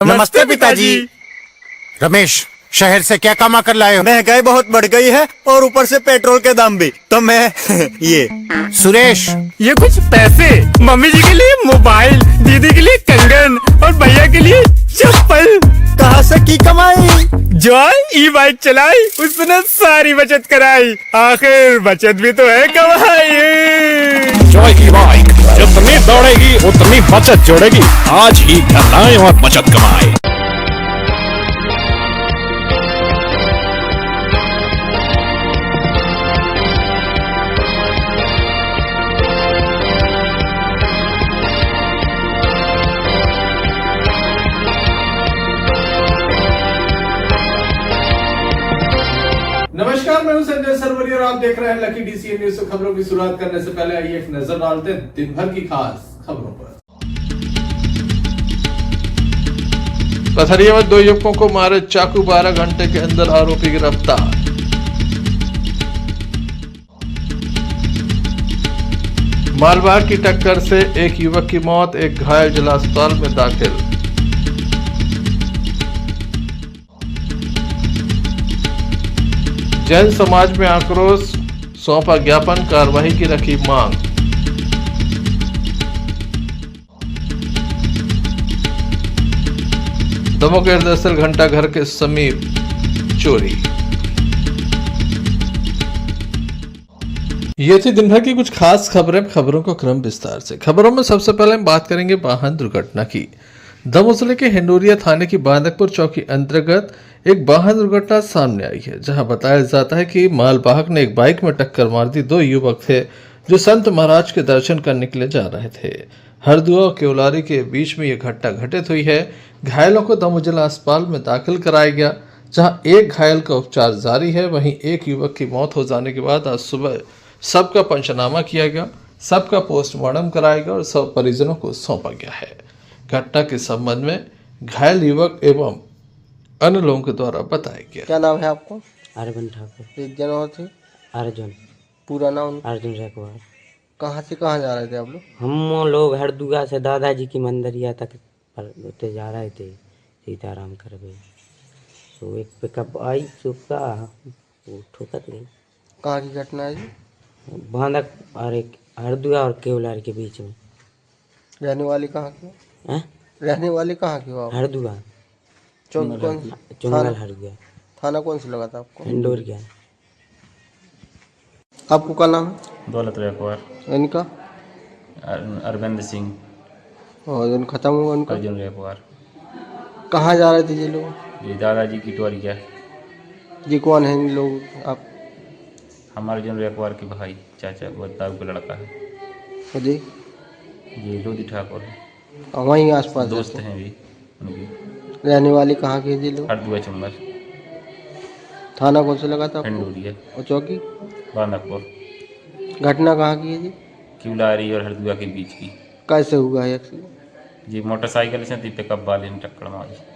नमस्ते पिताजी। रमेश, शहर से क्या कमा कर लाए हो? महंगाई बहुत बढ़ गई है और ऊपर से पेट्रोल के दाम भी, तो मैं ये सुरेश, ये कुछ पैसे मम्मी जी के लिए मोबाइल, दीदी के लिए कंगन और भैया के लिए चप्पल। कहाँ से की कमाई? जो ई बाइक चलाई उसने सारी बचत कराई, आखिर बचत भी तो है कमाई। जॉय की बाइक जितनी दौड़ेगी उतनी बचत जोड़ेगी। आज ही घर लाएं और बचत कमाएं। नमस्कार, मैं हूं संजय सरवरी और आप देख रहे हैं लकी डीसीएन न्यूज। खबरों की शुरुआत करने से पहले आइए एक नजर डालते हैं दिन भर की खास खबरों पर। पथरिया में 2 युवकों को मारे चाकू, 12 घंटे के अंदर आरोपी गिरफ्तार। मालवाहक की टक्कर से एक युवक की मौत, एक घायल जिला अस्पताल में दाखिल। जैन समाज में आक्रोश, सौंपा ज्ञापन, कार्रवाई की रखी मांग। दमोह के दरअसल घंटा घर के समीप चोरी। ये थी दिन भर की कुछ खास खबरें। खबरों को क्रम विस्तार से। खबरों में सबसे पहले हम बात करेंगे वाहन दुर्घटना की। दमोह जिले के हिंडोरिया थाने की बांदकपुर चौकी अंतर्गत एक वाहन दुर्घटना सामने आई है, जहां बताया जाता है कि मालवाहक ने एक बाइक में टक्कर मार दी। 2 युवक थे जो संत महाराज के दर्शन करने के लिए जा रहे थे। हरदुआ और केवलारी के बीच में यह घटना घटित हुई है। घायलों को दमोह जिला अस्पताल में दाखिल कराया गया, जहां एक घायल का उपचार जारी है। वहीं एक युवक की मौत हो जाने के बाद आज सुबह सबका पंचनामा किया गया, सबका पोस्टमार्टम कराया गया और सब परिजनों को सौंपा गया है। घटना के संबंध में घायल युवक एवं अन्य लोगों के द्वारा बताया गया। क्या नाम है आपको? अरविंद ठाकुर। एक जन और थे? अर्जुन। पूरा नाम? अर्जुन रेकवार। कहाँ से कहाँ जा रहे थे आप लोग? हम लोग हरदुआ से दादाजी की मंदिरिया तक पर उते जा रहे थे, सीताराम करवे। तो एक पिकअप आई, सुबह वो ठोकर गई। कहाँ की घटना है जी? बांधक और एक हरदुआ और केवलार के बीच में। रहने वाली कहाँ की? हैं? रहने वाली कहाँ की हो आप? हरदुआ। चौक कौन? चुंगल हरदुआ। थाना कौन सा लगा था आपको? इंडोर गया। आपको क्या नाम है? दौलत रेकवार। इनका? अरविंद सिंह। और जो खत्म हुआ उनका? अर्जुन रेकवार। कहाँ जा रहे थे ये लोग? ये दादाजी की टोरिया। ये कौन है इन लोग? आप? हमारे अर्जुन रेकवार के भाई, चाचा ताऊ का लड़का है। और जी? ये लोधी ठाकुर है, और वहीं आसपास दोस्त रहते हैं भी उनकी। रहने वाली कहाँ के ये लोग? हरदुआ चुंबर, थाना कौन सा लगा था आपको? हिंडोरिया, और चौकी? बांदकपुर। घटना कहाँ की है जी? किवलारी और हरदुआ के बीच की। कैसे हुआ है एक्सीडेंट? ये मोटरसाइकिल से थी, पिकअप वाले ने टक्कर मारी।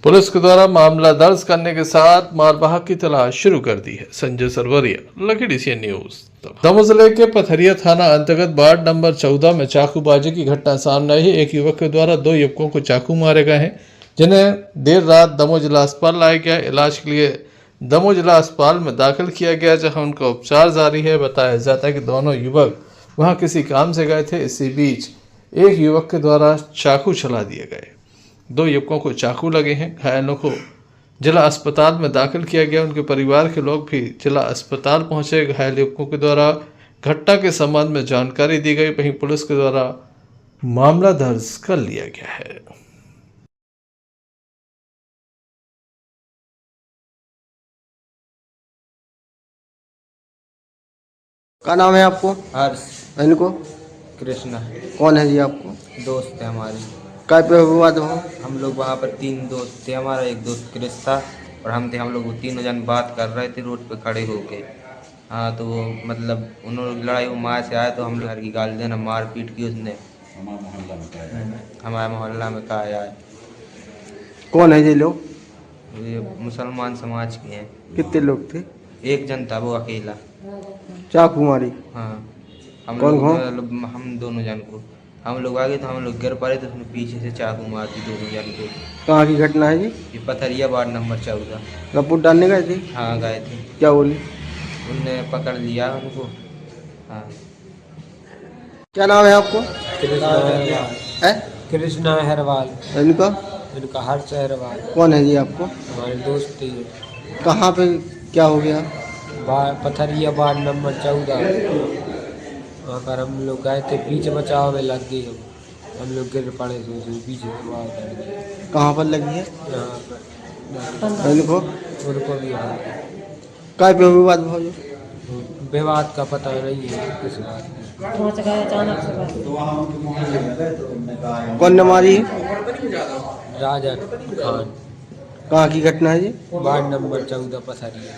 पुलिस के द्वारा मामला दर्ज करने के साथ मालवाहक की तलाश शुरू कर दी है। Sanjay Sarwariya, lucky DCN news. Damoh जिले के पथरिया थाना अंतर्गत वार्ड नंबर 14 में चाकूबाजी की घटना सामने आई है। एक युवक के द्वारा 2 युवकों को चाकू मारे गए हैं, जिन्हें देर रात दमोह जिला अस्पताल लाया गया। इलाज के लिए दमोह जिला अस्पताल में दाखिल किया गया, जहां उनका उपचार जारी है। बताया जाता है कि दोनों युवक वहां किसी काम से गए थे। इसी बीच एक युवक के द्वारा चाकू चला दिए गए। 2 युवकों को चाकू लगे हैं। घायलों को जिला अस्पताल में दाखिल किया गया। उनके परिवार के लोग भी जिला अस्पताल पहुंचे। घायल युवकों के द्वारा घटना के संबंध में जानकारी दी गई। वहीं पुलिस के द्वारा मामला दर्ज कर लिया गया है। क्या नाम है आपको? हर्ष। इनको? कृष्णा। कौन है जी आपको? दोस्त है हमारे। काय पे हुआ तो? हम लोग वहाँ पर 3 दोस्त थे। हमारा एक दोस्त क्रिस था और हम थे। हम लोग वो तीनों जन बात कर रहे थे रोड पे खड़े होके। हाँ, तो वो मतलब उन्होंने लड़ाई वो माँ से आए तो हम घर की गाली देना, मार पीट की उसने हमारे मोहल्ला में कहा है। कौन है ये लोग? ये मुसलमान समाज के हैं। कितने लोग थे? एक जन था, वो अकेला। चाकू मारी? हाँ, कौन? हम दोनों जन को। हम लोग आगे तो हम लोग गिर पड़े तो उसने पीछे से चाकू मार दी दोनों जन को। कहाँ की घटना है जी? ये पथरिया वार्ड नंबर 14। रिपोर्ट डालने गए थे? हाँ गए थे। क्या बोली? उनने पकड़ लिया उनको। हाँ। क्या नाम है आपको? है? कृष्णा अहरवाल। इनका? इनका हर्ष अहरवाल। कौन है जी आपको? हमारे दोस्त थे। कहाँ पे क्या हो गया? Patharia ward number 14। वहाँ पर हम लोग गए थे, पीछे बचाव में लग गए हम लोग गिर पड़े थे, पीछे से मार कर दिया। कहाँ पर लगी है? यहाँ पर इनको? उनको भी हाँ। काय पे विवाद भाई? विवाद का पता नहीं है किस बात की। कौन ने मारी है? राजा खान। कहाँ की घटना है जी? Ward number 14 Patharia.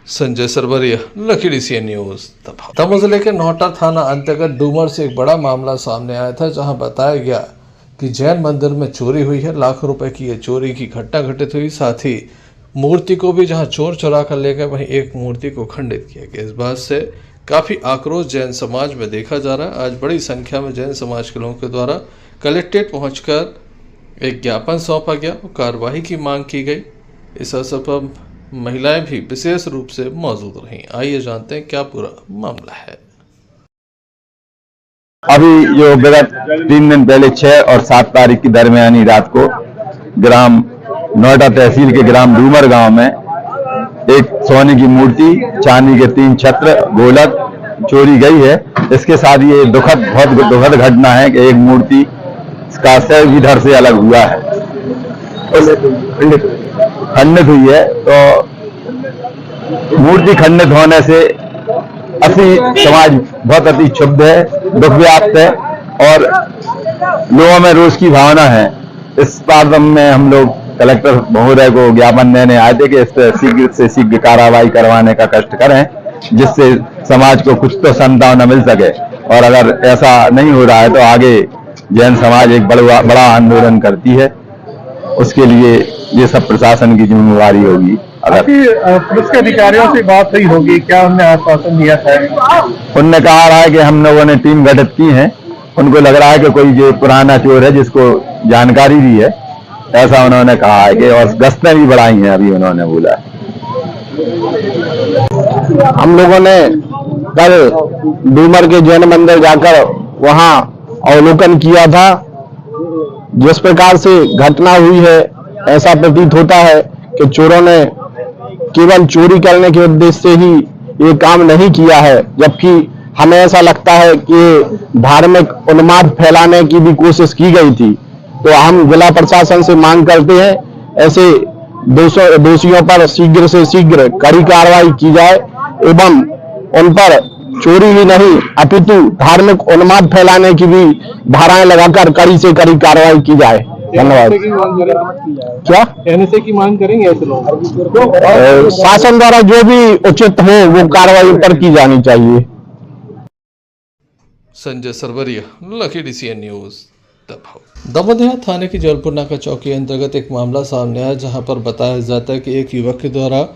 संजय सरवरिया, लखीडी सी न्यूज। दमोह जिले के नौटा थाना अंतर्गत डूमर से एक बड़ा मामला सामने आया था, जहां बताया गया कि जैन मंदिर में चोरी हुई है। लाखों रुपए की ये चोरी की घटना घटित हुई। साथ ही मूर्ति को भी जहां चोर चुरा कर ले गए, वहीं एक मूर्ति को खंडित किया गया। इस बात से काफी आक्रोश जैन समाज में देखा जा रहा है। आज बड़ी संख्या में जैन समाज के लोगों के द्वारा कलेक्ट्रेट पहुंचकर एक ज्ञापन सौंपा गया और कार्रवाई की मांग की गई। इस अवसर पर महिलाएं भी विशेष रूप से मौजूद रहीं। आइए जानते हैं क्या पूरा मामला है। अभी जो विगत 3 दिन पहले 6 और 7 तारीख की दरमियानी रात को ग्राम नोएडा तहसील के ग्राम डूमर गांव में एक सोने की मूर्ति, चांदी के 3 छत्र, गोलक चोरी गई है। इसके साथ ये बहुत दुखद घटना है कि एक मूर्ति का सिर इधर से अलग हुआ है, खंडित हुई है। तो मूर्ति खंडित होने से समाज बहुत अति क्षुब्ध है, दुख व्याप्त है और लोगों में रोष की भावना है। इस बार में हम लोग कलेक्टर महोदय को ज्ञापन देने आए थे कि इस पर शीघ्र से शीघ्र कार्रवाई करवाने का कष्ट करें, जिससे समाज को कुछ तो सांत्वना मिल सके। और अगर ऐसा नहीं हो रहा है तो आगे जैन समाज एक बड़ा आंदोलन करती है। उसके लिए ये सब प्रशासन की जिम्मेवारी होगी। अगर पुलिस के अधिकारियों से बात हुई होगी, क्या उन्होंने आश्वासन दिया था? उनने कहा रहा है कि हम लोगों ने टीम गठित की है, उनको लग रहा है कि कोई जो पुराना चोर है जिसको जानकारी भी है, ऐसा उन्होंने कहा है कि और गश्तें भी बढ़ाई हैं, अभी उन्होंने बोला है। हम लोगों ने कल डूमर के जैन मंदिर जाकर वहां अवलोकन किया था। जिस प्रकार से घटना हुई है, ऐसा प्रतीत होता है कि चोरों ने केवल चोरी करने के उद्देश्य से ही ये काम नहीं किया है, जबकि हमें ऐसा लगता है कि धार्मिक उन्माद फैलाने की भी कोशिश की गई थी। तो हम जिला प्रशासन से मांग करते हैं ऐसे दोषियों पर शीघ्र से शीघ्र कड़ी कार्रवाई की जाए एवं उन पर चोरी ही नहीं अपितु धार्मिक उन्माद फैलाने की भी धाराएं लगाकर कड़ी से कड़ी कार्रवाई की जाए। धन्यवाद। क्या एनएसए की मांग करेंगे ऐसे लोग? शासन द्वारा जो भी उचित हो वो कार्रवाई पर की जानी चाहिए। संजय सरवरिया, लखीडी सी न्यूज। दमोह थाने की जौलपुर नाका चौकी अंतर्गत एक मामला सामने आया, जहां पर बताया जाता है कि एक युवक के द्वारा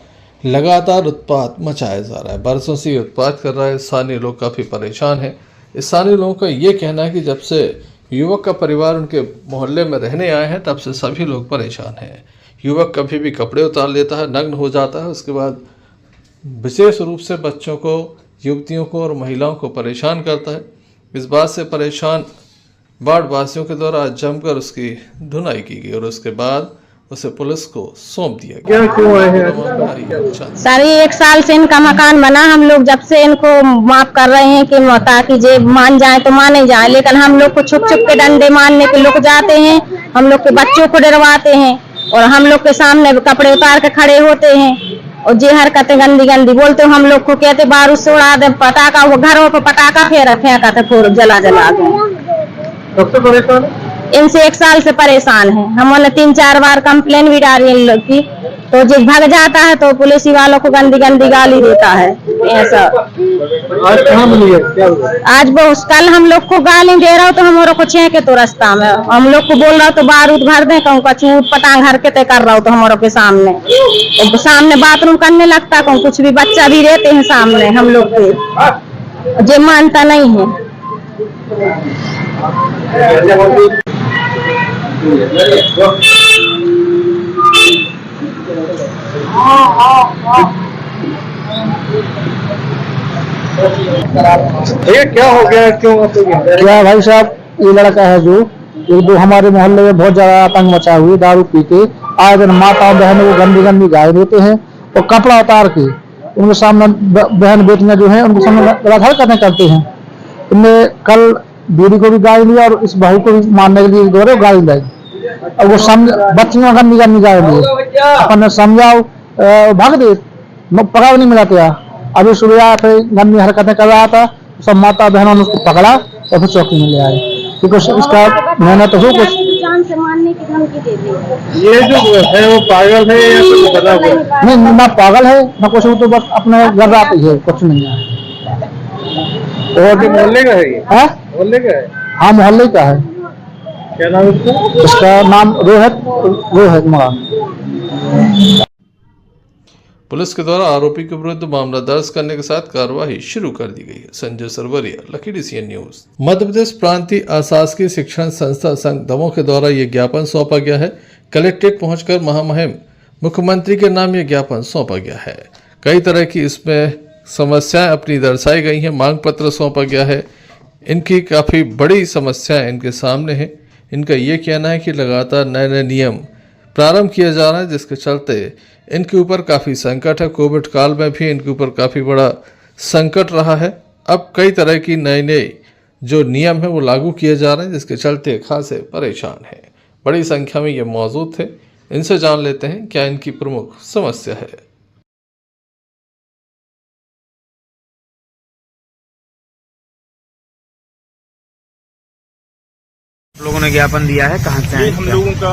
लगातार उत्पात मचाया जा रहा है। बरसों से ये उत्पात कर रहा है। स्थानीय लोग काफ़ी परेशान हैं। स्थानीय लोगों का ये कहना है कि जब से युवक का परिवार उनके मोहल्ले में रहने आए हैं, तब से सभी लोग परेशान हैं। युवक कभी भी कपड़े उतार लेता है, नग्न हो जाता है, उसके बाद विशेष रूप से बच्चों को, युवतियों को और महिलाओं को परेशान करता है। इस बात से परेशान वार्ड वासियों के द्वारा जमकर उसकी धुनाई की गई और उसके बाद उसे पुलिस को सौंप दिया गया। सारी 1 साल से इनका मकान बना, हम लोग जब से इनको माफ कर रहे हैं कि ताकि जे मान जाए तो माने जाए, लेकिन हम लोग को छुप छुप के डंडे मारने के लोग जाते हैं, हम लोग के बच्चों को डरवाते हैं और हम लोग के सामने कपड़े उतार के खड़े होते हैं और जे हरकतें गंदी गंदी बोलते हम लोग को, कहते बारूद से उड़ा दे पटाखा, वो घरों पर पटाखा फेंकाते फिर जला के। सबसे परेशान इनसे 1 साल से परेशान है। हमने 3-4 बार कंप्लेन भी डाली इन लोग की, तो जो भाग जाता है तो पुलिस वालों को गंदी गंदी गाली देता है। ऐसा आज कहाँ मिली है? क्या आज वो कल हम लोग को गाली दे रहा हो तो हमारे को छेके तो रास्ता में हम लोग को बोल रहा हो तो बारूद भर दे, कहूँ का चूट पटांग हरकतें कर रहा हो तो हमारे के सामने तो सामने बाथरूम करने लगता, कहूँ कुछ भी बच्चा भी रहते हैं सामने हम लोग के, जे मानता नहीं है। ये क्या हो गया, क्यों क्या भाई साहब, ये लड़का है जो एक दो हमारे मोहल्ले में बहुत ज्यादा आतंक मचा हुई, दारू पी के आए दिन माता बहनों को गंदी गंदी गाय देते हैं और कपड़ा उतार के उनके सामने बहन बेटियां जो हैं उनके सामने बलात्कार करते हैं। इनने कल बीड़ी को भी गाय लिया और इस बहू को भी मारने के लिए दौरे गाय लाई और वो बच्चियों गंदी गंदी गाय लिए अपन समझाओ भाग दे, पकड़ नहीं मिला था। अभी सुबह आया फिर गंदी हरकतें कर रहा था, सब माता बहनों ने उसको पकड़ा और फिर चौकी में ले आए क्योंकि इसका मेहनत हो कुछ जान से मारने की धमकी दे दी। ये जो है वो पागल है या कुछ पता नहीं, ना पागल है ना कुछ, तो बस अपने घर आती है, कुछ नहीं है। और मोहल्ले का है ये? मोहल्ले का है? हाँ मोहल्ले का है। क्या नाम है इसका? नाम रोहित मरान। पुलिस के द्वारा आरोपी के विरुद्ध मामला दर्ज करने के साथ कार्रवाई शुरू कर दी गई है। संजय सरवरिया, लखीडीसीएन न्यूज। मध्य प्रदेश प्रांतीय अशासकीय शिक्षण संस्था संघ दमोह के द्वारा ये ज्ञापन सौंपा गया है। कलेक्ट्रेट पहुंचकर महामहिम मुख्यमंत्री के नाम ये ज्ञापन सौंपा गया है। कई तरह की इसमें समस्याएं अपनी दर्शाई गई हैं। मांग पत्र सौंपा गया है। इनकी काफ़ी बड़ी समस्याएं इनके सामने हैं। इनका ये कहना है कि लगातार नए नए नियम प्रारंभ किया जा रहा है, जिसके चलते इनके ऊपर काफ़ी संकट है। कोविड काल में भी इनके ऊपर काफ़ी बड़ा संकट रहा है। अब कई तरह की नए नए जो नियम है वो लागू किए जा रहे हैं, जिसके चलते खासे परेशान हैं। बड़ी संख्या में ये मौजूद थे। इनसे जान लेते हैं क्या इनकी प्रमुख समस्या है। लोगों ने ज्ञापन दिया है, कहाँ से आए? हम लोगों का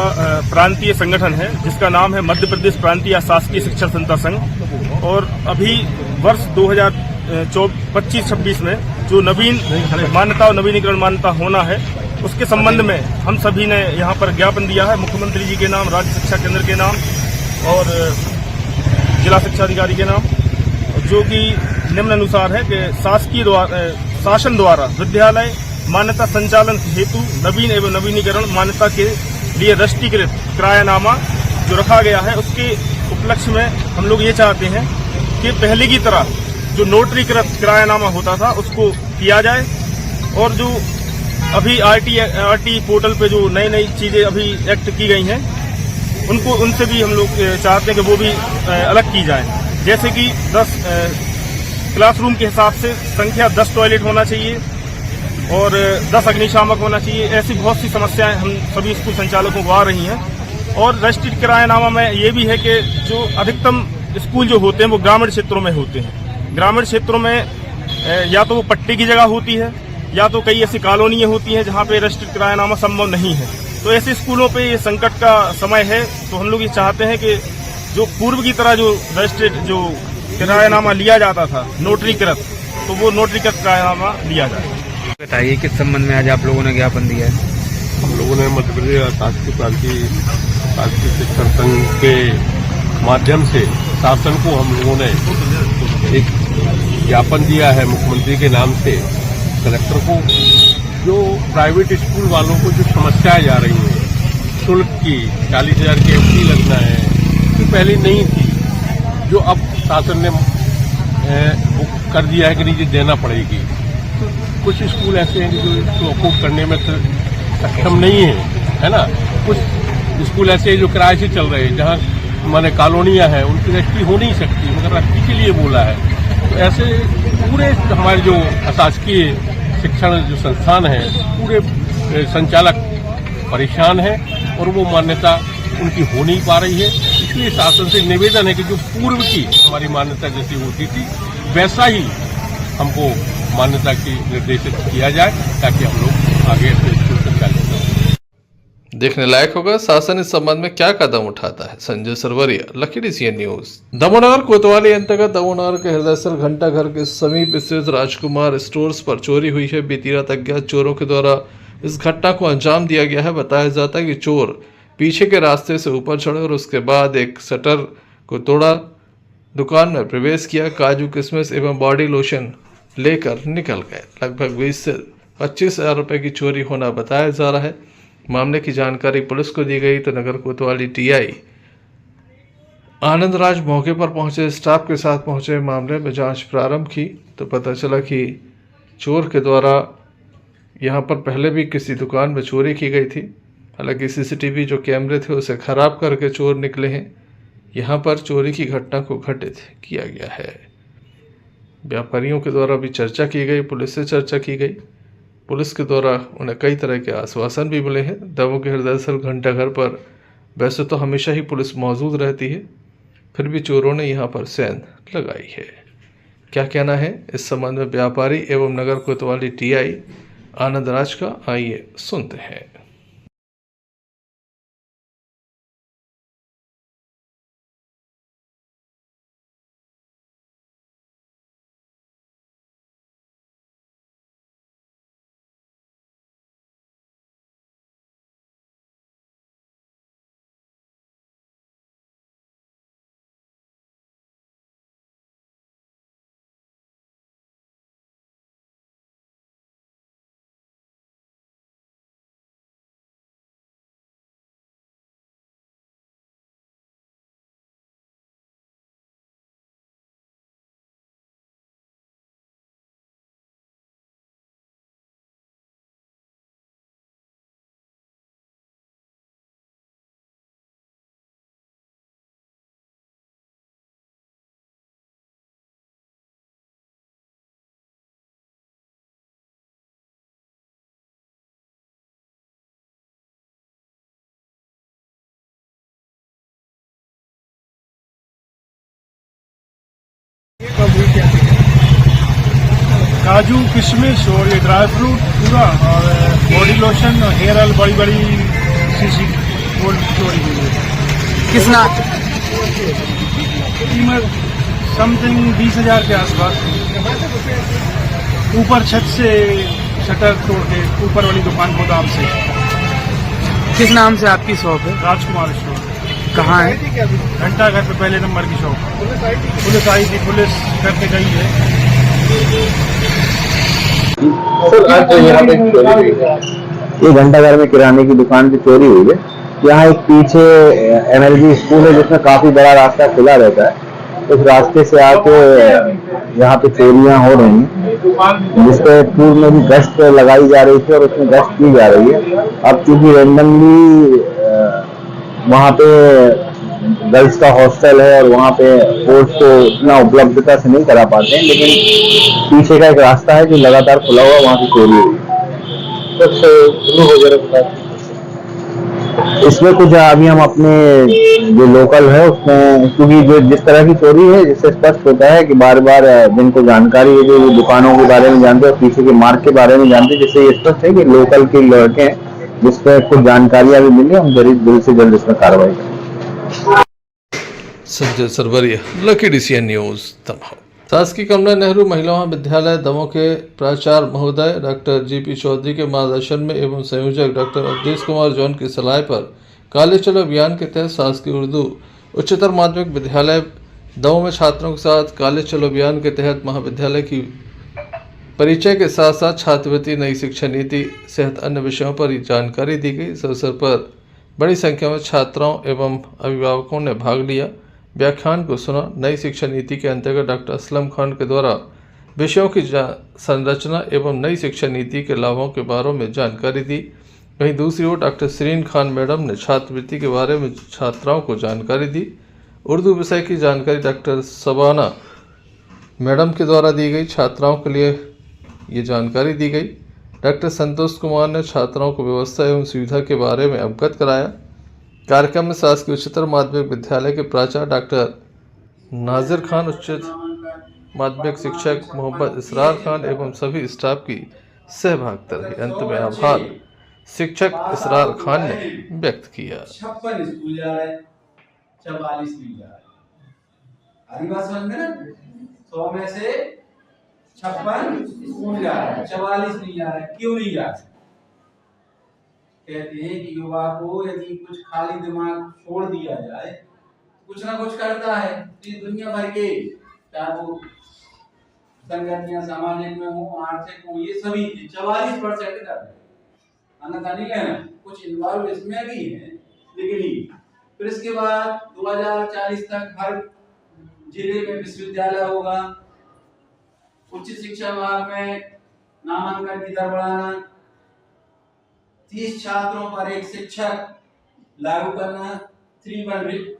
प्रांतीय संगठन है जिसका नाम है मध्य प्रदेश प्रांतीय अशासकीय शिक्षण संस्था संघ, और अभी वर्ष 2025-26 में जो नवीन मान्यता और नवीनीकरण मान्यता होना है उसके संबंध में हम सभी ने यहाँ पर ज्ञापन दिया है मुख्यमंत्री जी के नाम, राज्य शिक्षा केंद्र के नाम और जिला शिक्षा अधिकारी के नाम, जो कि निम्नानुसार है कि शासन द्वारा विद्यालय मान्यता संचालन हेतु नवीन एवं नवीनीकरण मान्यता के लिए राष्ट्रीयकृत किरायानामा जो रखा गया है, उसके उपलक्ष्य में हम लोग ये चाहते हैं कि पहले की तरह जो नोटरीकृत किरायानामा होता था उसको किया जाए, और जो अभी आरटी पोर्टल पे जो नई नई चीजें अभी एक्ट की गई हैं उनसे भी हम लोग चाहते हैं कि वो भी अलग की जाए। जैसे कि 10 क्लासरूम के हिसाब से संख्या 10 टॉयलेट होना चाहिए और 10 अग्निशामक होना चाहिए। ऐसी बहुत सी समस्याएं हम सभी स्कूल संचालकों को आ रही हैं। और रजिस्ट्रेड किरायानामा में ये भी है कि जो अधिकतम स्कूल जो होते हैं वो ग्रामीण क्षेत्रों में होते हैं। ग्रामीण क्षेत्रों में या तो वो पट्टे की जगह होती है या तो कई ऐसी कॉलोनियां होती हैं जहाँ पे रजिस्ट्रेड किरायानामा संभव नहीं है। तो ऐसे स्कूलों पे ये संकट का समय है। तो हम लोग ये चाहते हैं कि जो पूर्व की तरह जो रजिस्ट्रेड जो किरायानामा लिया जाता था नोटरीकृत, तो वो नोटरीकृत किरायानामा लिया जाए। बताइए किस संबंध में आज आप लोगों ने ज्ञापन दिया है? हम लोगों ने मध्य प्रदेश अशासकीय प्रांतीय शिक्षण संघ के माध्यम से शासन को हम लोगों ने एक ज्ञापन दिया है मुख्यमंत्री के नाम से कलेक्टर को। जो प्राइवेट स्कूल वालों को जो समस्याएं जा रही हैं शुल्क की, 40,000 की एफडी लगना है, जो पहले नहीं थी, जो अब शासन ने कर दिया है कि नहीं देना पड़ेगी। कुछ स्कूल ऐसे हैं जो इसको अफोर्ड करने में सक्षम नहीं है ना। कुछ स्कूल ऐसे हैं जो किराए से चल रहे हैं, जहाँ माने कॉलोनियाँ हैं, उनकी रजिस्ट्री हो नहीं सकती, मगर रजिस्ट्री के लिए बोला है। तो ऐसे पूरे हमारे जो अशासकीय शिक्षण जो संस्थान है, पूरे संचालक परेशान हैं और वो मान्यता उनकी हो नहीं पा रही है। इसलिए शासन से निवेदन है कि जो पूर्व की हमारी मान्यता जैसी होती थी वैसा ही हमको मान्यता की निर्देशित किया जाए, ताकि हम लोग आगे स्कूल संचालित करें। देखने लायक होगा शासन इस संबंध में क्या कदम उठाता है। संजय सरवरिया, लखीडीसीएन न्यूज। दमोहनगर कोतवाली अंतर्गत दमोहनगर के हृदयस्थल घंटा घर के समीप स्थित राजकुमार स्टोर्स पर चोरी हुई है। बीती रात अज्ञात चोरों के द्वारा इस घटना को अंजाम दिया गया है। बताया जाता है कि चोर पीछे के रास्ते से ऊपर चढ़े और उसके बाद एक शटर को तोड़ा, दुकान में प्रवेश किया, काजू किशमिश एवं बॉडी लोशन लेकर निकल गए। लगभग 20 से 25 हजार रुपए की चोरी होना बताया जा रहा है। मामले की जानकारी पुलिस को दी गई तो नगर कोतवाली टीआई आनंद राज मौके पर पहुंचे, स्टाफ के साथ पहुंचे, मामले में जांच प्रारंभ की तो पता चला कि चोर के द्वारा यहां पर पहले भी किसी दुकान में चोरी की गई थी। हालांकि सीसीटीवी जो कैमरे थे उसे खराब करके चोर निकले हैं। यहां पर चोरी की घटना को घटित किया गया है। व्यापारियों के द्वारा भी चर्चा की गई, पुलिस से चर्चा की गई। पुलिस के द्वारा उन्हें कई तरह के आश्वासन भी मिले हैं। दमोह दरअसल घंटाघर पर वैसे तो हमेशा ही पुलिस मौजूद रहती है, फिर भी चोरों ने यहां पर सेंध लगाई है। क्या कहना है इस संबंध में व्यापारी एवं नगर कोतवाली टीआई आनंद राज का, आइए सुनते हैं। काजू, किशमिश और ये ड्राई फ्रूट पूरा, और बॉडी लोशन और हेयर ऑयल बड़ी बड़ी शीशी गोल्ड चोरी हुई है। कितना कीमत समथिंग 20,000 के आसपास। ऊपर छत से शटर तोड़ के ऊपर वाली दुकान गोदाम से। किस नाम से आपकी शॉप है? राजकुमार स्टोर। कहाँ है? घंटाघर पे पहले नंबर की शॉप। पुलिस आई थी, पुलिस करके गई है। ये घंटाघर में किराने की दुकान की चोरी हुई है। यहाँ एक पीछे एमएलबी स्कूल है जिसमें काफी बड़ा रास्ता खुला रहता है। उस रास्ते से आके यहाँ पे चोरियां हो रही हैं, जिसपे पूर्व में भी गश्त लगाई जा रही थी और उसमें गश्त की जा रही है। अब क्योंकि रेंडमली वहाँ पे गर्ल्स का हॉस्टल है और वहाँ पे फोर्स को इतना उपलब्धता से नहीं करा पाते हैं, लेकिन पीछे का एक रास्ता है जो लगातार खुला हुआ, वहाँ की चोरी हुई। इसमें कुछ अभी हम अपने जो लोकल है उसमें, क्योंकि जो जिस तरह की चोरी है जिससे स्पष्ट होता है कि बार बार जिनको जानकारी है, जो दुकानों के बारे में जानते हैं और पीछे के मार्ग के बारे में जानते हैं, जिससे ये स्पष्ट है कि लोकल के लड़के हैं, जिसपे कुछ जानकारियां भी मिली, हम जल्द से जल्द इसमें कार्रवाई करें। Sanjay Sarwariya, lucky DCN news Damoh. शासकीय कमला नेहरू महिला महाविद्यालय दमोह के प्राचार्य महोदय डॉक्टर जीपी चौधरी के मार्गदर्शन में एवं संयोजक डॉक्टर अवधेश कुमार जॉन की सलाह पर काले चलो अभियान के तहत शासकीय उर्दू उच्चतर माध्यमिक विद्यालय दमोह में छात्रों के साथ काले चलो अभियान के तहत महाविद्यालय की परिचय के साथ साथ छात्रवृत्ति, नई शिक्षा नीति सहित अन्य विषयों पर जानकारी दी गई। इस अवसर पर बड़ी संख्या में छात्राओं एवं अभिभावकों ने भाग लिया, व्याख्यान को सुना। नई शिक्षा नीति के अंतर्गत डॉक्टर असलम खान के द्वारा विषयों की संरचना एवं नई शिक्षा नीति के लाभों के बारे में जानकारी दी। वहीं दूसरी ओर डॉक्टर सरीन खान मैडम ने छात्रवृत्ति के बारे में छात्राओं को जानकारी दी। उर्दू विषय की जानकारी डॉक्टर सबाना मैडम के द्वारा दी गई। छात्राओं के लिए ये जानकारी दी गई। डॉक्टर संतोष कुमार ने छात्राओं को व्यवस्था एवं सुविधा के बारे में अवगत कराया। कार्यक्रम में शासकीय उच्चतर माध्यमिक विद्यालय के प्राचार्य डॉक्टर नाजिर खान, उच्च माध्यमिक शिक्षक मोहम्मद इसरार खान एवं सभी स्टाफ की सहभागिता रही। अंत में आभार शिक्षक इसरार खान ने व्यक्त किया। 56 स्कूल जा रहे, 44 नहीं जा रहे। हरी बात समझ में ना, 100 में से 56 स्कूल जा रहे हैं, 44 नहीं जा रहे। क्यों नहीं जा रहे? कहते हैं कि युवा को यदि कुछ खाली दिमाग छोड़ दिया जाए, कुछ ना कुछ करता है। ये दुनिया भर के, चाहे वो संगठनियां सामाजिक में हो, आर्थिक हो, ये सभी 44% कर रहे हैं। अन्यथा नहीं लेना, कुछ इन्वॉल्व इसमें भी है लेकिन नहीं। फिर इसके बाद 2040 तक हर जिले में विश्वविद्यालय होगा। उच्च शिक्षा विभाग में नामांकन की दर बढ़ाना, 30 छात्रों पर एक शिक्षक लागू करना।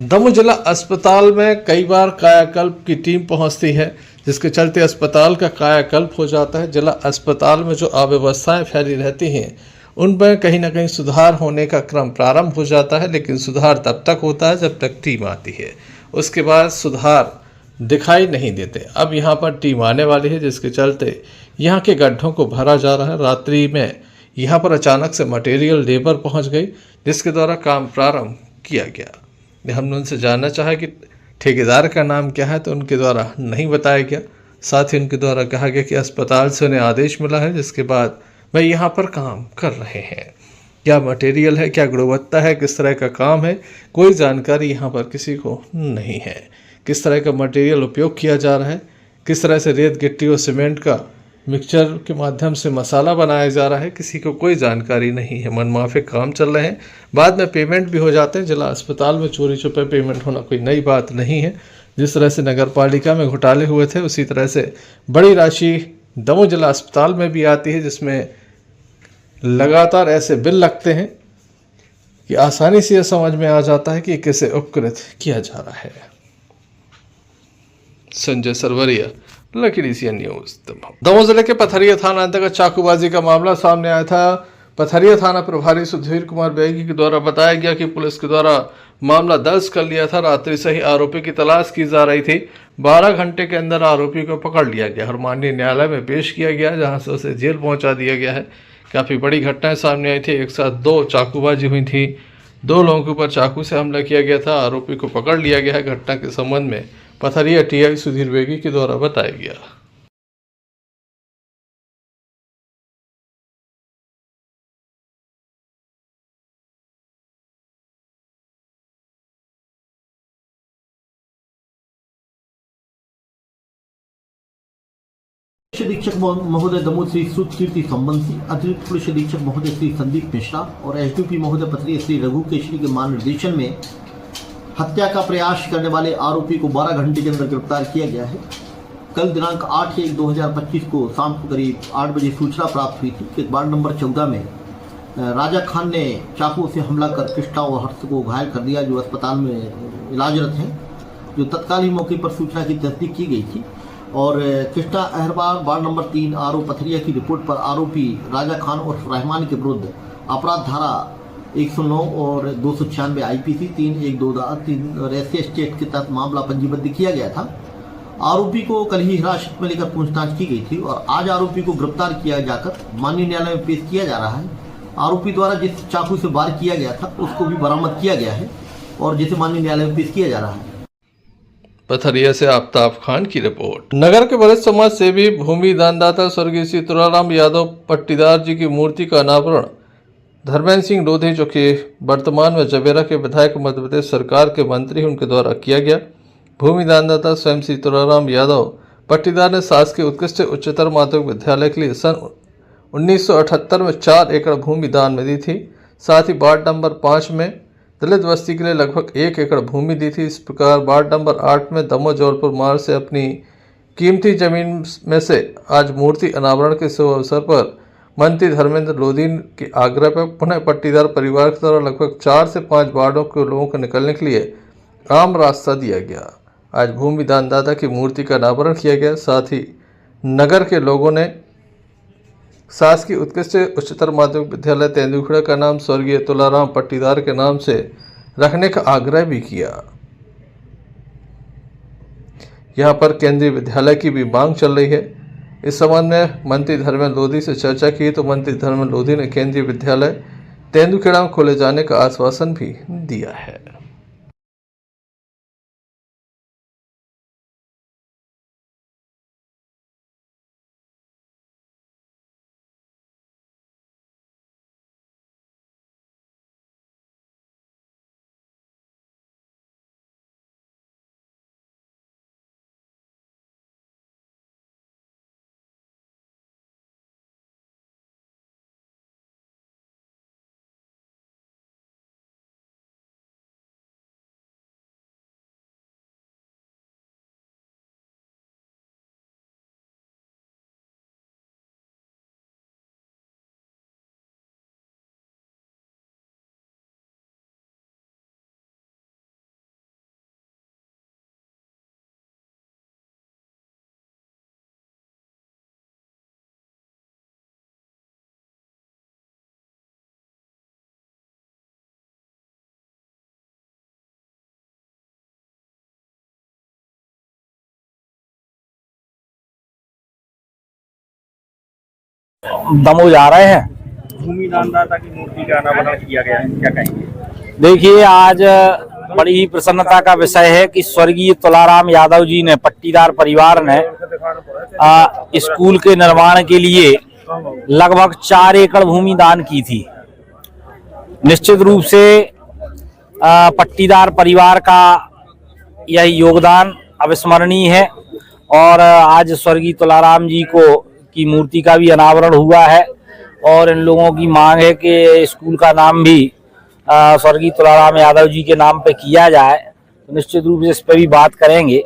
दमोह जिला अस्पताल में कई बार कायाकल्प की टीम पहुंचती है, जिसके चलते अस्पताल का कायाकल्प हो जाता है। जिला अस्पताल में जो अव्यवस्थाएं फैली रहती हैं उनमें कहीं ना कहीं सुधार होने का क्रम प्रारंभ हो जाता है, लेकिन सुधार तब तक होता है जब तक टीम आती है। उसके बाद सुधार दिखाई नहीं देते। अब यहाँ पर टीम आने वाली है, जिसके चलते यहाँ के गड्ढों को भरा जा रहा है। रात्रि में यहाँ पर अचानक से मटेरियल लेबर पहुँच गई, जिसके द्वारा काम प्रारंभ किया गया। हमने उनसे जानना चाहा कि ठेकेदार का नाम क्या है, तो उनके द्वारा नहीं बताया गया। साथ ही उनके द्वारा कहा गया कि अस्पताल से उन्हें आदेश मिला है, जिसके बाद वह यहाँ पर काम कर रहे हैं। क्या मटेरियल है, क्या गुणवत्ता है, किस तरह का काम है, कोई जानकारी यहाँ पर किसी को नहीं है। किस तरह का मटेरियल उपयोग किया जा रहा है, किस तरह से रेत गिट्टी और सीमेंट का मिक्सचर के माध्यम से मसाला बनाया जा रहा है, किसी को कोई जानकारी नहीं है। मनमाफिक काम चल रहे हैं, बाद में पेमेंट भी हो जाते हैं। जिला अस्पताल में चोरी छुपे पेमेंट होना कोई नई बात नहीं है। जिस तरह से नगर पालिका में घोटाले हुए थे, उसी तरह से बड़ी राशि दमोह जिला अस्पताल में भी आती है, जिसमें लगातार ऐसे बिल लगते हैं कि आसानी से यह समझ में आ जाता है कि कैसे उपकृत किया जा रहा है। संजय सरवरिया, लकीर एशियन न्यूज। दमोह जिले के पथरिया थाना अंतर्गत चाकूबाजी का मामला सामने आया था। पथरिया थाना प्रभारी सुधीर कुमार बेगी के द्वारा बताया गया कि पुलिस के द्वारा मामला दर्ज कर लिया था। रात्रि से ही आरोपी की तलाश की जा रही थी। 12 घंटे के अंदर आरोपी को पकड़ लिया गया और माननीय न्यायालय में पेश किया गया, जहां से उसे जेल पहुंचा दिया गया है। काफ़ी बड़ी घटनाएं सामने आई थी। एक साथ 2 चाकूबाजी हुई थी, 2 लोगों के ऊपर चाकू से हमला किया गया था। आरोपी को पकड़ लिया गया है। घटना के संबंध में पथरिया टीआई सुधीर बेगी के द्वारा बताया गया। पुलिस अधीक्षक महोदय दमोह श्री सुकीर्ति संबंधी, अतिरिक्त पुलिस अधीक्षक महोदय श्री संदीप मिश्रा और एसडीपी महोदय पथरिया श्री रघु केशरी के मार्गदर्शन में हत्या का प्रयास करने वाले आरोपी को 12 घंटे के अंदर गिरफ्तार किया गया है। कल दिनांक 8/1/2025 को शाम को करीब 8 बजे सूचना प्राप्त हुई थी कि वार्ड नंबर 14 में राजा खान ने चाकू से हमला कर कृष्णा और हर्ष को घायल कर दिया, जो अस्पताल में इलाजरत हैं। जो तत्काल ही मौके पर सूचना की तस्दीक की गई थी और कृष्णा अहरवाल वार्ड नंबर 3 आरो पथरिया की रिपोर्ट पर आरोपी राजा खान और रहमान के विरुद्ध अपराध धारा 109 और 296 IPC 3(1)(2) और SC एक्ट के तहत मामला पंजीबद्ध किया गया था। आरोपी को कल ही हिरासत में लेकर पूछताछ की गई थी और आज आरोपी को गिरफ्तार किया जाकर माननीय न्यायालय में पेश किया जा रहा है। आरोपी द्वारा जिस चाकू से वार किया गया था उसको भी बरामद किया गया है और जिसे माननीय न्यायालय में पेश किया जा रहा है। पथरिया से आफ्ताब खान की रिपोर्ट। नगर के वरिष्ठ समाज सेवी भूमि दानदाता स्वर्गीय श्री तुलाराम यादव पट्टीदार जी की मूर्ति का अनावरण धर्मेंद्र सिंह लोधी, जो कि वर्तमान में जबेरा के विधायक मध्य प्रदेश सरकार के मंत्री, उनके द्वारा किया गया। भूमि दानदाता स्वयं श्री तुलाराम यादव पट्टीदार ने शासकीय उत्कृष्ट उच्चतर माध्यमिक विद्यालय के लिए सन 1978 में 4 एकड़ भूमि दान में दी थी। साथ ही वार्ड नंबर 5 में दलित बस्ती के लिए लगभग 1 एकड़ भूमि दी थी। इस प्रकार वार्ड नंबर 8 में दमोह जौलपुर मार्ग से अपनी कीमती जमीन में से आज मूर्ति अनावरण के शुभ अवसर पर मंत्री धर्मेंद्र लोधी के आग्रह पर पुनः पट्टीदार परिवार के द्वारा लगभग 4 से 5 वार्डों के लोगों को निकलने के लिए आम रास्ता दिया गया। आज भूमि दानदाता की मूर्ति का अनावरण किया गया। साथ ही नगर के लोगों ने शासकीय उत्कृष्ट उच्चतर माध्यमिक विद्यालय तेंदुखेड़ा का नाम स्वर्गीय तुलाराम पट्टीदार के नाम से रखने का आग्रह भी किया। यहां पर केंद्रीय विद्यालय की भी मांग चल रही है। इस संबंध में मंत्री धर्मेंद्र लोधी से चर्चा की तो मंत्री धर्मेंद्र लोधी ने केंद्रीय विद्यालय तेंदुखेड़ा में खोले जाने का आश्वासन भी दिया है। दमोह जा रहे हैं। भूमि दानदाता की मूर्ति का अनावरण किया गया है, क्या कहेंगे? देखिए, आज बड़ी ही प्रसन्नता का विषय है कि स्वर्गीय तुलाराम यादव जी ने, पट्टीदार परिवार ने स्कूल के निर्माण के लिए लगभग 4 एकड़ भूमि दान की थी। निश्चित रूप से पट्टीदार परिवार का यह योगदान अविस्मरणीय है और आज स्वर्गीय तुलाराम जी की मूर्ति का भी अनावरण हुआ है और इन लोगों की मांग है कि स्कूल का नाम भी स्वर्गीय तुलाराम यादव जी के नाम पे किया जाए। तो निश्चित रूप से इस पे भी बात करेंगे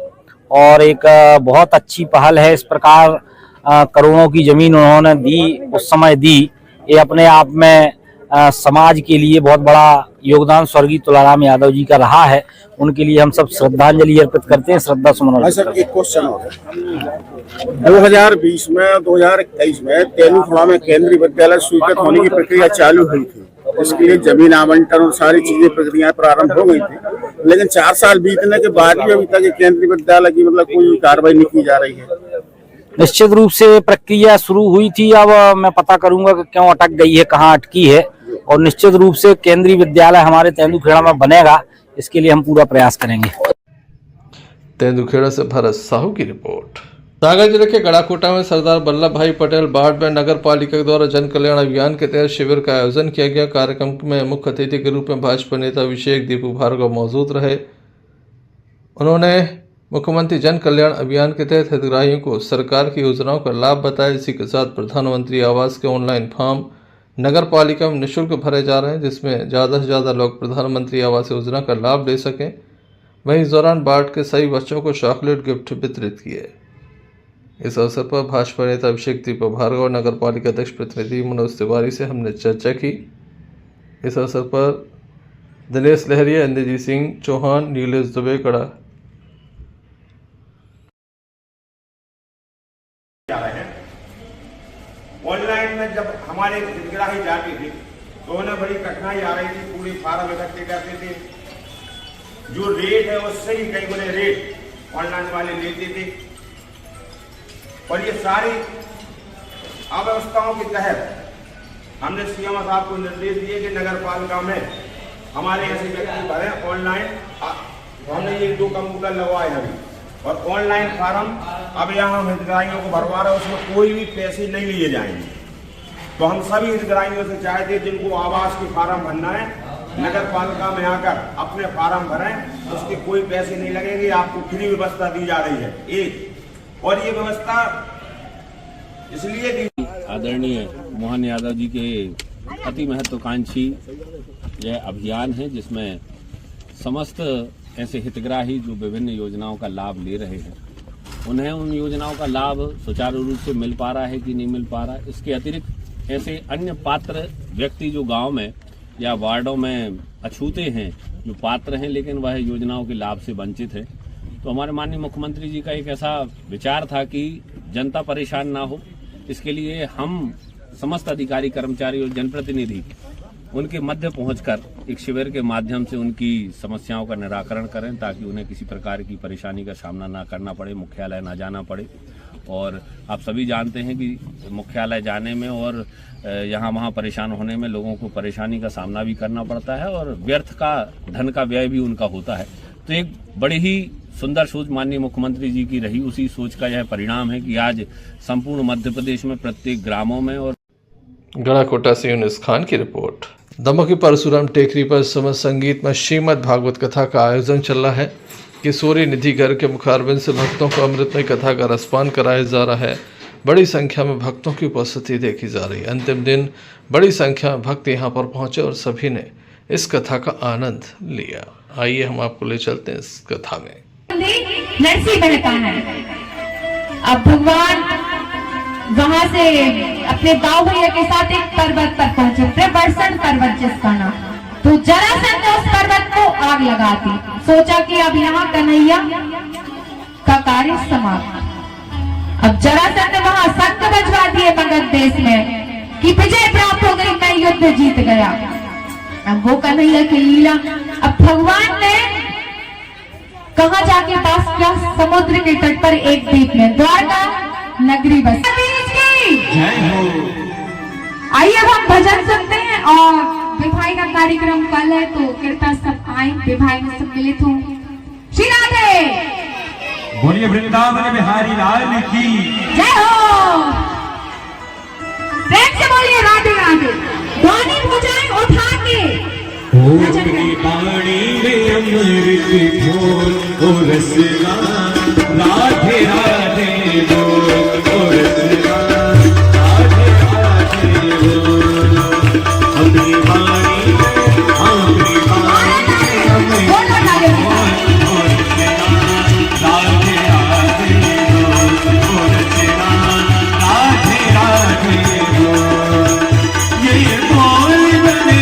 और एक बहुत अच्छी पहल है। इस प्रकार करोड़ों की जमीन उन्होंने दी, उस समय दी, ये अपने आप में समाज के लिए बहुत बड़ा योगदान स्वर्गीय तुलाराम यादव जी का रहा है। उनके लिए हम सब श्रद्धांजलि अर्पित करते हैं, श्रद्धा सुमन अर्पित करते हैं। एक क्वेश्चन हो गया, 2020 में 2021 में तेंदुखेड़ा में केंद्रीय विद्यालय स्वीकृत होने की प्रक्रिया चालू हुई थी। इसके लिए जमीन आवंटन और सारी चीजें प्रक्रियाएं प्रारंभ हो गई थी, लेकिन 4 साल बीतने के बाद भी अभी तक केंद्रीय विद्यालय की मतलब कोई कार्रवाई नहीं की जा रही है। निश्चित रूप से प्रक्रिया शुरू हुई थी, अब मैं पता करूंगा कि क्यों अटक गई है, कहाँ अटकी है, और निश्चित रूप से केंद्रीय विद्यालय हमारे तेंदुखेड़ा में बनेगा, इसके लिए हम पूरा प्रयास करेंगे। तेंदुखेड़ा से भरत साहू की रिपोर्ट। सागर जिले के गड़ाकोटा में सरदार वल्लभ भाई पटेल वार्ड में नगर पालिका द्वारा जन कल्याण अभियान के तहत शिविर का आयोजन किया गया। कार्यक्रम में मुख्य अतिथि के रूप में भाजपा नेता अभिषेक दीपू भार्गव मौजूद रहे। उन्होंने मुख्यमंत्री जन कल्याण अभियान के तहत हितग्राहियों को सरकार की योजनाओं का लाभ बताया। इसी के साथ प्रधानमंत्री आवास के ऑनलाइन फॉर्म नगर पालिका में निःशुल्क भरे जा रहे हैं, जिसमें ज़्यादा से ज़्यादा लोग प्रधानमंत्री आवास योजना का लाभ ले सकें। वहीं इस दौरान वार्ड के सभी बच्चों को चॉकलेट गिफ्ट वितरित किए। इस अवसर पर भाजपा नेता अभिषेक दीपू भार्गव और नगर पालिका अध्यक्ष प्रतिनिधि मनोज तिवारी से हमने चर्चा की। इस अवसर पर दिनेश लहरिया, इंद्रजीत सिंह चौहान, नीलेश दुबे कड़ा ऑनलाइन में जब हमारे हितग्राही जाते थे तो उन्हें बड़ी कठिनाई आ रही थी। पूरे फार्म इकट्ठे करते थे, जो रेट है उससे ही कई गुने रेट ऑनलाइन वाले लेते थे। और ये सारी अव्यवस्थाओं के तहत हमने सीएम साहब को निर्देश दिए कि नगर पालिका में हमारे ऐसे व्यक्ति भरें ऑनलाइन। हमने ये 2 कंप्यूटर लगवाए अभी, और ऑनलाइन फार्म अब यहाँ हम हितग्राहियों को भरवा रहे हैं, उसमें कोई भी पैसे नहीं लिए जाएंगे। तो हम सभी हितग्राहियों से चाहते हैं जिनको आवास के फार्म भरना है, नगर पालिका में आकर अपने फार्म भरें, उसके कोई पैसे नहीं लगेंगे। आपको फ्री व्यवस्था दी जा रही है एक, और ये व्यवस्था इसलिए दी। आदरणीय मोहन यादव जी के अति महत्वाकांक्षी यह अभियान है, जिसमें समस्त ऐसे हितग्राही जो विभिन्न योजनाओं का लाभ ले रहे हैं, उन्हें उन योजनाओं का लाभ सुचारू रूप से मिल पा रहा है कि नहीं मिल पा रहा है। इसके अतिरिक्त ऐसे अन्य पात्र व्यक्ति जो गांव में या वार्डों में अछूते हैं, जो पात्र हैं लेकिन वह योजनाओं के लाभ से वंचित है, तो हमारे माननीय मुख्यमंत्री जी का एक ऐसा विचार था कि जनता परेशान ना हो, इसके लिए हम समस्त अधिकारी, कर्मचारी और जनप्रतिनिधि उनके मध्य पहुंचकर एक शिविर के माध्यम से उनकी समस्याओं का निराकरण करें, ताकि उन्हें किसी प्रकार की परेशानी का सामना ना करना पड़े, मुख्यालय ना जाना पड़े। और आप सभी जानते हैं कि मुख्यालय जाने में और यहाँ वहाँ परेशान होने में लोगों को परेशानी का सामना भी करना पड़ता है और व्यर्थ का धन का व्यय भी उनका होता है। तो एक बड़ी ही सुंदर सोच माननीय मुख्यमंत्री जी की रही, उसी सोच का यह परिणाम है कि आज संपूर्ण मध्य प्रदेश में प्रत्येक ग्रामों में। और गड़ाकोटा से यूनुस खान की रिपोर्ट। दमोह की परशुराम टेकरी पर समस्त संगीत में श्रीमद् भागवत कथा का आयोजन चल रहा है। किशोरी निधि घर के मुखारबिंद से भक्तों को अमृतमय कथा का रसपान कराया जा रहा है। बड़ी संख्या में भक्तों की उपस्थिति देखी जा रही है। अंतिम दिन बड़ी संख्या में भक्त यहां पर पहुंचे और सभी ने इस कथा का आनंद लिया। आइए हम आपको ले चलते हैं इस कथा में। नरसिंह बहता है। अब भगवान वहां से अपने दाऊ भैया के साथ एक पर्वत पर पहुंचे, प्रवर्षण पर्वत जिसका नाम। तो जरासंध ने उस पर्वत को आग लगा दी। सोचा कि अब यहाँ कन्हैया का कार्य समाप्त। अब जरासंध ने वहां शंख बजवा दिए मगध देश में कि विजय प्राप्त हो गई, मैं युद्ध जीत गया। अब वो कन्हैया की लीला। अब भगवान ने कहा जाके पास किया, समुद्र के तट पर एक द्वीप में द्वारका नगरी बसी। और विवाह का कार्यक्रम कल है, तो कृपया सब आए, विवाह में सम्मिलित हो। श्री राधे बोलिए वृंदावन बिहारी लाल की जय हो। प्रेम से बोलिए राधे राधे। दोनों भुजाएं उठा के पानी में अमृत घोर ओ रसना राधे राधे बोल ओ रसना राधे राधे बोल अपनी वाणी अपनी वाणी अमृत राधे राधे बोल ओ रसना राधे राधे बोल ये बोल बने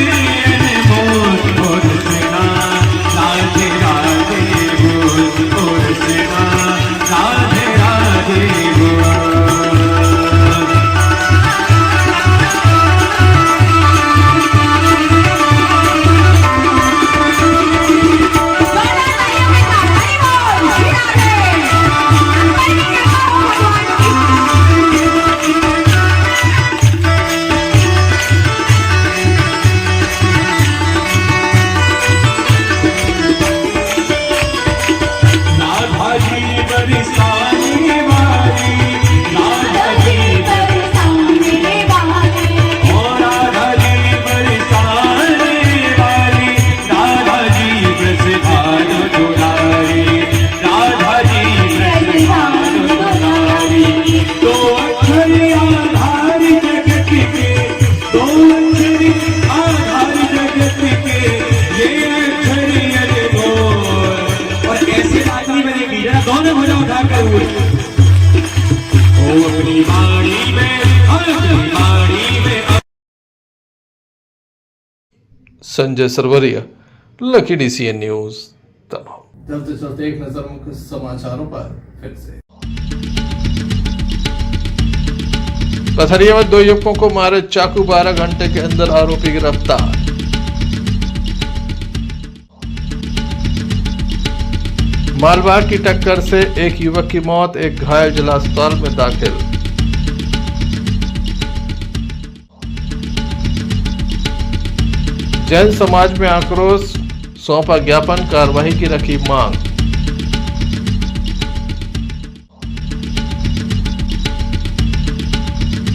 Sanjay Sarwariya, lucky DCN news Damoh. चलते चलते एक नजर मुख्य समाचारों पर फिर से। पथरिया में 2 युवकों को मारे चाकू, 12 घंटे के अंदर आरोपी गिरफ्तार। मालवाहक की टक्कर से एक युवक की मौत, एक घायल जिला अस्पताल में दाखिल। जैन समाज में आक्रोश, सौंपा ज्ञापन, कार्रवाई की रखी मांग।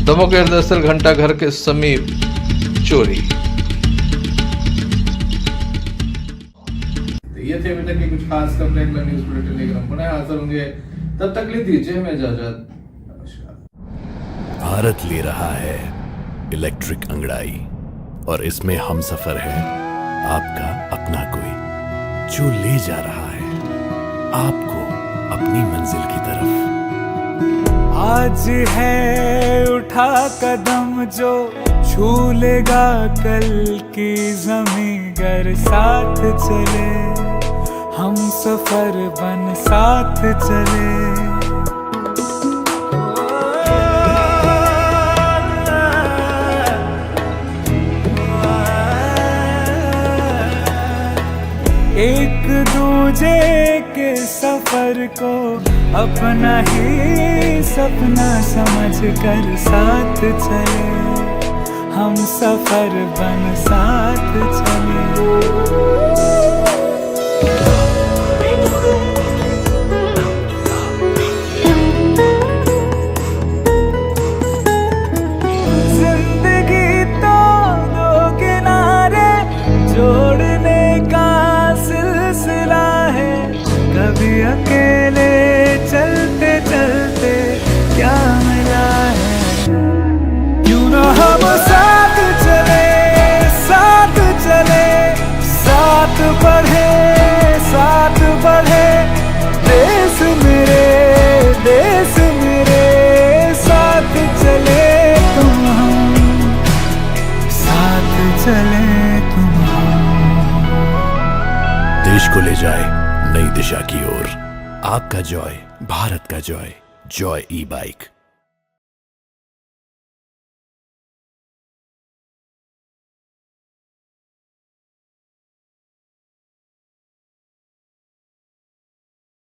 दमोह के दरअसल घंटा घर के समीप चोरी। ये थे अभी तक की कुछ खास खबरें। न्यूज बुलेटिन लेकर हम पुनः हाजिर होंगे, तब तक ले दीजिए हमें इजाजत। नमस्कार। भारत ले रहा है इलेक्ट्रिक अंगड़ाई और इसमें हम सफर है आपका अपना कोई, जो ले जा रहा है आपको अपनी मंजिल की तरफ। आज है उठा कदम जो छू लेगा कल की ज़मीं, गर साथ चले हम सफर बन साथ चले। एक दूजे के सफर को अपना ही सपना समझ कर साथ चले, हम सफर बन साथ चले। जिंदगी तो 2 किनारे जोड़ने का सिलसिला है, कभी अकेले चलते चलते क्या मिला है। क्यों ना हम साथ चले, साथ चले, साथ बढ़े, साथ बढ़े। देश मेरे, देश मेरे, साथ चले तुम हम, साथ चले तुम हम। देश को ले जाए नई दिशा की ओर, आपका जॉय, भारत का जॉय, जॉय ई-बाइक।